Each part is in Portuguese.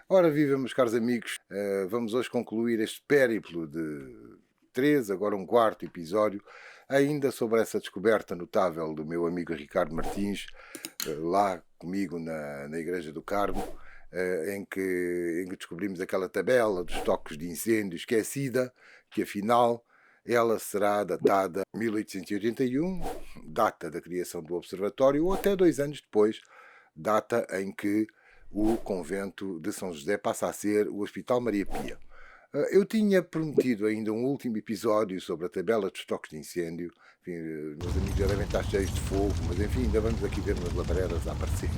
Ora, viva, meus caros amigos, vamos hoje concluir este périplo de 3, agora um quarto episódio, ainda sobre essa descoberta notável do meu amigo Ricardo Martins, lá comigo na Igreja do Carmo, em que descobrimos aquela tabela dos toques de incêndio esquecida, que afinal ela será datada 1881, data da criação do observatório, ou até 2 anos depois, data em que o convento de São José passa a ser o Hospital Maria Pia. Eu tinha prometido ainda um último episódio sobre a tabela dos toques de incêndio. Enfim, meus amigos já devem estar cheios de fogo, mas enfim, ainda vamos aqui ver umas labaredas a aparecer.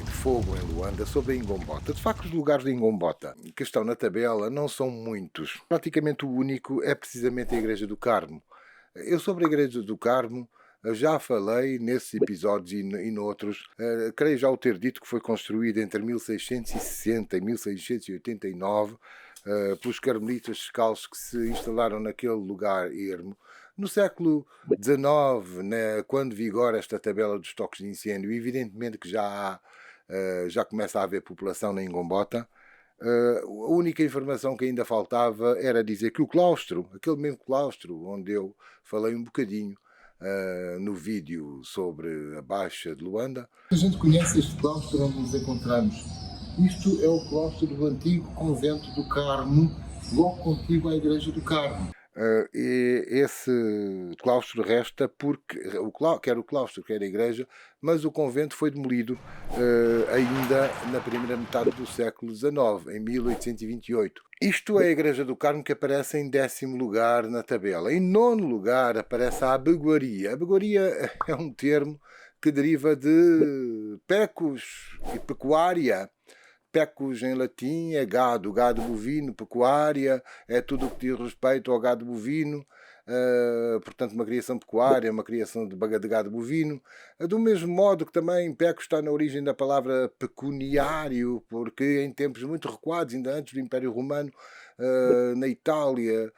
De fogo em Luanda, sobre a Ingombota. De facto, os lugares de Ingombota que estão na tabela não são muitos. Praticamente o único é precisamente a Igreja do Carmo. Eu sobre a Igreja do Carmo já falei nesses episódios e noutros. Creio já o ter dito que foi construída entre 1660 e 1689 pelos carmelitas descalços que se instalaram naquele lugar ermo. No século XIX, né, quando vigora esta tabela dos toques de incêndio, evidentemente que já começa a haver população na Ingombota. A única informação que ainda faltava era dizer que o claustro, aquele mesmo claustro onde eu falei um bocadinho no vídeo sobre a Baixa de Luanda. A gente conhece este claustro onde nos encontramos. Isto é o claustro do antigo convento do Carmo, logo contigo à Igreja do Carmo. E esse claustro resta porque, quer o claustro, quer a igreja, mas o convento foi demolido ainda na primeira metade do século XIX, em 1828. Isto é a Igreja do Carmo, que aparece em 10º lugar na tabela. Em 9º lugar aparece a abegoaria. A abegoaria é um termo que deriva de pecus e pecuária. Pecus em latim é gado bovino, pecuária, é tudo o que diz respeito ao gado bovino, portanto uma criação pecuária, uma criação de gado bovino. Do mesmo modo que também pecus está na origem da palavra pecuniário, porque em tempos muito recuados, ainda antes do Império Romano, na Itália,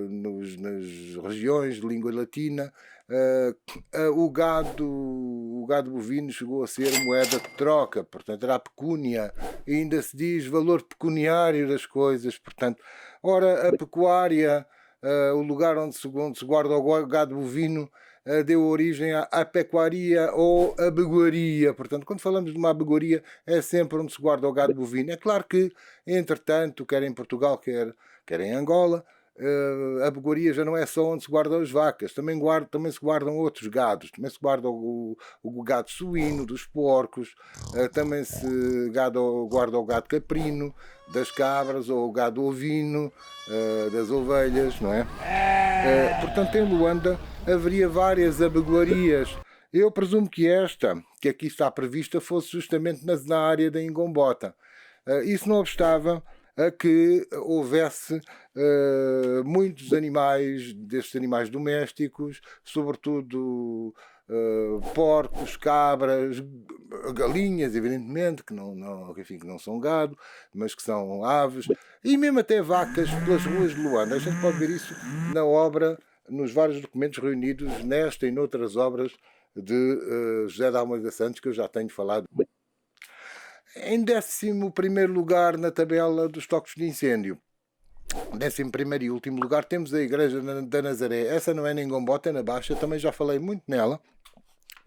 nas regiões de língua latina, o gado bovino chegou a ser moeda de troca, portanto era a pecúnia, e ainda se diz valor pecuniário das coisas. Portanto, ora, a pecuária, o lugar onde se guarda o gado bovino, deu origem à pecuaria ou abegoaria. Portanto, quando falamos de uma abegoaria, é sempre onde se guarda o gado bovino. É claro que, entretanto, quer em Portugal, quer em Angola, a abegoaria já não é só onde se guardam as vacas, também se guardam outros gados, também se guarda o gado suíno, dos porcos, também se guarda o gado caprino, das cabras, ou o gado ovino, das ovelhas, não é? Portanto, em Luanda haveria várias abegoarias. Eu presumo que esta, que aqui está prevista, fosse justamente na área da Ingombota. Isso não obstava a que houvesse muitos animais, destes animais domésticos, sobretudo porcos, cabras, galinhas, evidentemente, que não são gado, mas que são aves, e mesmo até vacas pelas ruas de Luanda. A gente pode ver isso na obra, nos vários documentos reunidos nesta e noutras obras de José de Almeida Santos, que eu já tenho falado. Em 11º lugar na tabela dos toques de incêndio, 11º e último lugar, temos a Igreja da Nazaré. Essa não é na Ingombota, é na Baixa, também já falei muito nela,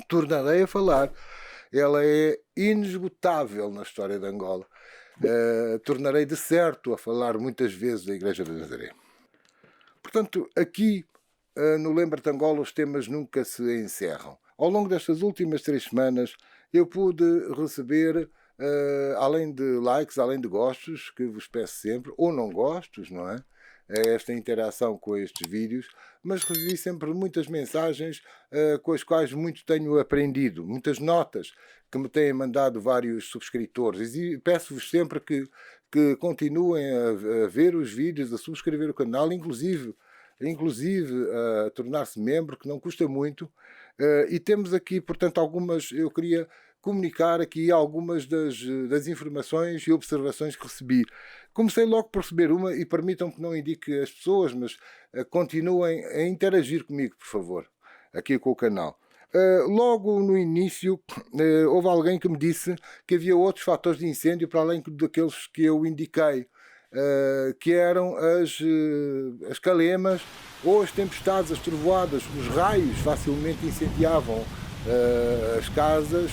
tornarei a falar. Ela é inesgotável na história de Angola. Tornarei de certo a falar muitas vezes da Igreja da Nazaré. Portanto, aqui no Lembra-te Angola os temas nunca se encerram. Ao longo destas últimas 3 semanas eu pude receber, além de likes, além de gostos, que vos peço sempre, ou não gostos, não é? Esta interação com estes vídeos, mas recebi sempre muitas mensagens com as quais muito tenho aprendido, muitas notas que me têm mandado vários subscritores, e peço-vos sempre que continuem a ver os vídeos, a subscrever o canal, inclusive a tornar-se membro, que não custa muito. E temos aqui, portanto, eu queria comunicar aqui algumas das informações e observações que recebi. Comecei logo por receber uma, e permitam que não indique as pessoas, mas continuem a interagir comigo, por favor, aqui com o canal. Logo no início, houve alguém que me disse que havia outros fatores de incêndio para além daqueles que eu indiquei, que eram as calemas ou as tempestades, as trovoadas. Os raios facilmente incendiavam as casas,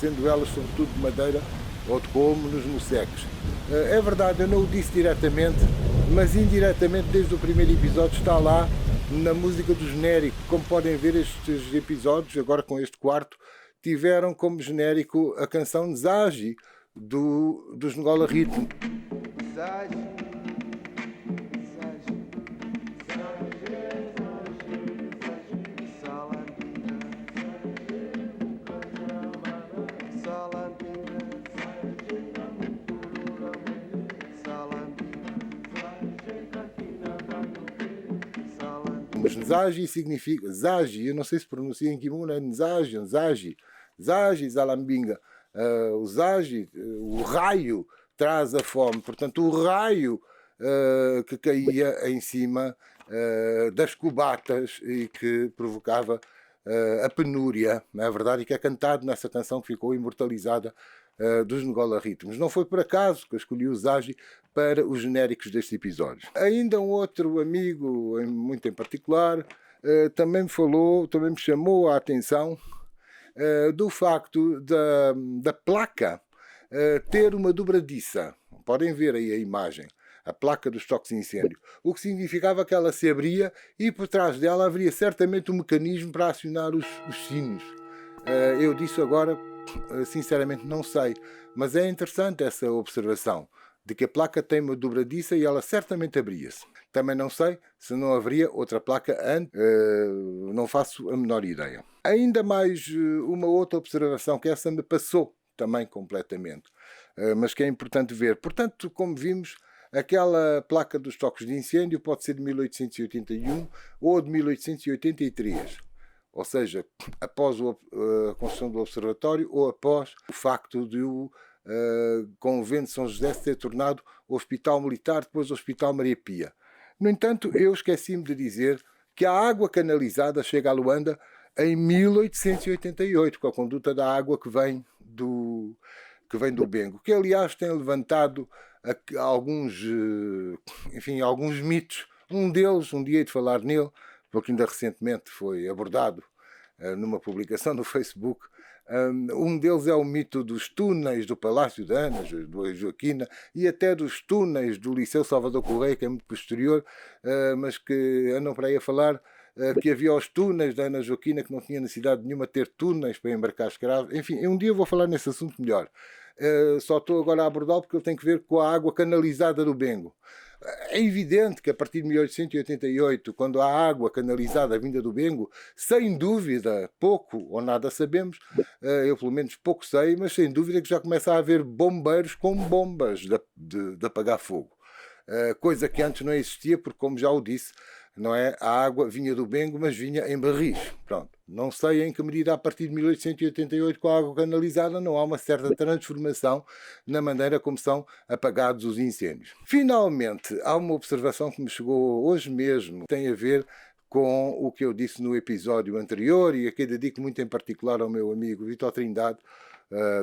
sendo elas sobretudo de madeira ou de colmo nos moceques. É verdade, eu não o disse diretamente, mas indiretamente desde o primeiro episódio está lá na música do genérico. Como podem ver, estes episódios, agora com este quarto, tiveram como genérico a canção Nzagi dos Ngola Ritmo. Nzagi significa Zagi, eu não sei se pronuncia em Kimuna, Nzagi, Zalambinga. O Zagi, o raio, traz a fome. Portanto, o raio que caía em cima das cubatas e que provocava a penúria, não é verdade? E que é cantado nessa canção que ficou imortalizada dos Ngola Ritmos. Não foi por acaso que eu escolhi o Zagi para os genéricos deste episódio. Ainda um outro amigo, muito em particular, também me chamou a atenção do facto da placa ter uma dobradiça. Podem ver aí a imagem, a placa dos toques de incêndio, o que significava que ela se abria e por trás dela haveria certamente um mecanismo para acionar os sinos. Eu disse agora, sinceramente não sei, mas é interessante essa observação de que a placa tem uma dobradiça e ela certamente abria-se. Também não sei se não haveria outra placa antes, não faço a menor ideia. Ainda mais uma outra observação, que essa me passou também completamente, mas que é importante ver. Portanto, como vimos, aquela placa dos toques de incêndio pode ser de 1881 ou de 1883. Ou seja, após a construção do observatório ou após o facto de o convento de São José se ter tornado hospital militar, depois Hospital Maria Pia. No entanto, eu esqueci-me de dizer que a água canalizada chega a Luanda em 1888, com a conduta da água que vem do Bengo, que aliás tem levantado alguns mitos. Um deles, um dia hei de falar nele, porque ainda recentemente foi abordado numa publicação no Facebook. Um deles é o mito dos túneis do Palácio de Ana Joaquina e até dos túneis do Liceu Salvador Correia, que é muito posterior, mas que andam para aí a falar que havia os túneis da Ana Joaquina, que não tinha necessidade nenhuma de ter túneis para embarcar escravos. Enfim, um dia eu vou falar nesse assunto melhor. Só estou agora a abordá-lo porque ele tem que ver com a água canalizada do Bengo. É evidente que a partir de 1888, quando há água canalizada vinda do Bengo, sem dúvida, pouco ou nada sabemos, eu pelo menos pouco sei, mas sem dúvida que já começa a haver bombeiros com bombas de apagar fogo. Coisa que antes não existia, porque, como já o disse, não é? A água vinha do Bengo, mas vinha em barris. Pronto. Não sei em que medida, a partir de 1888, com a água canalizada, não há uma certa transformação na maneira como são apagados os incêndios. Finalmente, há uma observação que me chegou hoje mesmo, que tem a ver com o que eu disse no episódio anterior e a que dedico muito em particular ao meu amigo Vitor Trindade,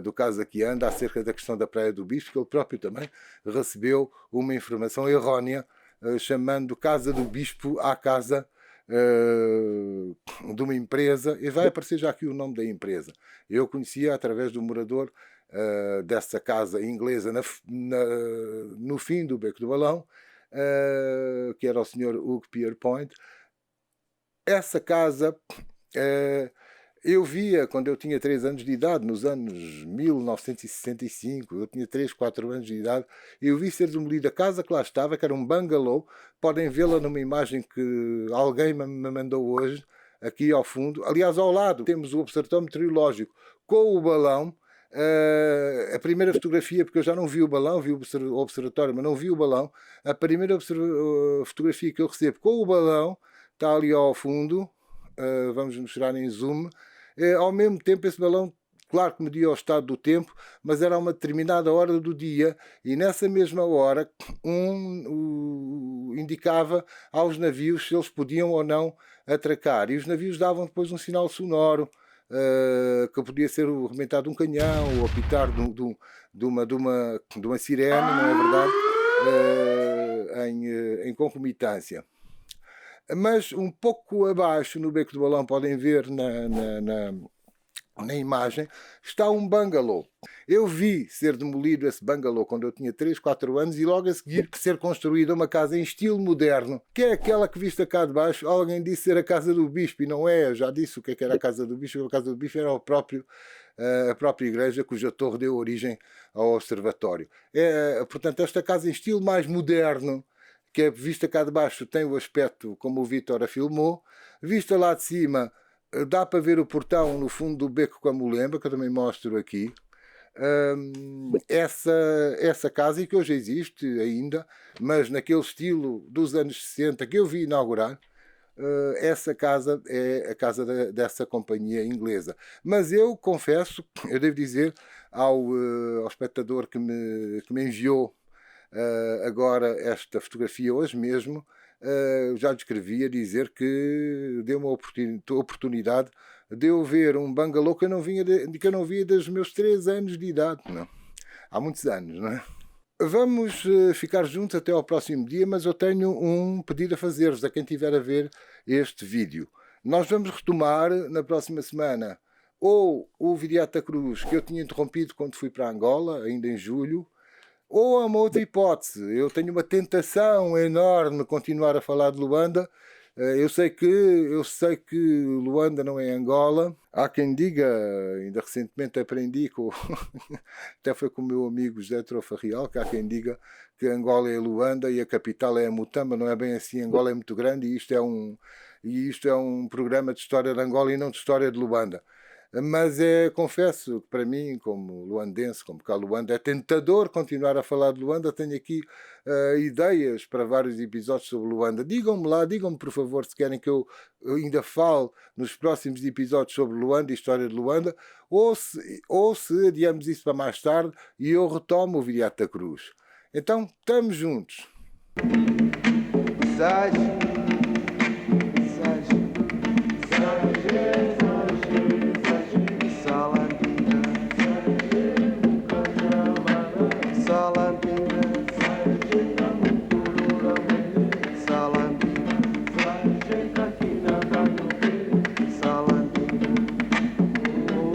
do caso aqui anda, acerca da questão da Praia do Bispo, que ele próprio também recebeu uma informação errónea, chamando Casa do Bispo à casa de uma empresa, e vai aparecer já aqui o nome da empresa. Eu conhecia através do morador dessa casa inglesa no fim do Beco do Balão, que era o Sr. Hugh Pierpoint. Essa casa eu via quando eu tinha 3 anos de idade, nos anos 1965, eu tinha 3, 4 anos de idade, eu vi ser demolida a casa que lá estava, que era um bungalow. Podem vê-la numa imagem que alguém me mandou hoje, aqui ao fundo. Aliás, ao lado temos o observatório meteorológico com o balão. A primeira fotografia, porque eu já não vi o balão, vi o observatório, mas não vi o balão. A primeira fotografia que eu recebo com o balão está ali ao fundo. Vamos mostrar em zoom. Ao mesmo tempo, esse balão claro que media o estado do tempo, mas era a uma determinada hora do dia e nessa mesma hora indicava aos navios se eles podiam ou não atracar. E os navios davam depois um sinal sonoro, que podia ser o rebentar de um canhão ou apitar de uma sirene, não é verdade? Em concomitância. Mas um pouco abaixo, no Beco do Balão, podem ver na imagem, está um bungalow. Eu vi ser demolido esse bungalow quando eu tinha 3, 4 anos e logo a seguir ser construída uma casa em estilo moderno, que é aquela que vista cá de baixo. Alguém disse ser a Casa do Bispo e não é. Eu já disse o que era a Casa do Bispo. A Casa do Bispo era a própria igreja cuja torre deu origem ao observatório. Portanto, esta casa em estilo mais moderno, que é vista cá de baixo, tem o aspecto como o Vítor a filmou. Vista lá de cima, dá para ver o portão no fundo do Beco com a Molemba, que eu também mostro aqui. Essa casa, e que hoje existe ainda, mas naquele estilo dos anos 60 que eu vi inaugurar, essa casa é a casa dessa companhia inglesa. Mas eu confesso, eu devo dizer ao espectador que me enviou agora esta fotografia hoje mesmo, já descrevi a dizer que deu uma oportunidade de eu ver um bungalow que eu não via desde os meus 3 anos de idade. Não. Há muitos anos, não é? Vamos ficar juntos até ao próximo dia, mas eu tenho um pedido a fazer-vos a quem estiver a ver este vídeo. Nós vamos retomar na próxima semana ou o Viriato da Cruz, que eu tinha interrompido quando fui para Angola, ainda em julho, ou há uma outra hipótese. Eu tenho uma tentação enorme continuar a falar de Luanda. Eu sei que Luanda não é Angola. Há quem diga, ainda recentemente aprendi, até foi com o meu amigo José Trofarrial, que há quem diga que Angola é Luanda e a capital é a Mutamba. Não é bem assim. Angola é muito grande e isto é um programa de história de Angola e não de história de Luanda. Mas confesso que para mim, como luandense, como cá Luanda, é tentador continuar a falar de Luanda. Tenho aqui ideias para vários episódios sobre Luanda. Digam-me lá, digam-me por favor se querem que eu ainda fale nos próximos episódios sobre Luanda e história de Luanda, ou se adiamos isso para mais tarde e eu retomo o Viriato da Cruz. Então, estamos juntos.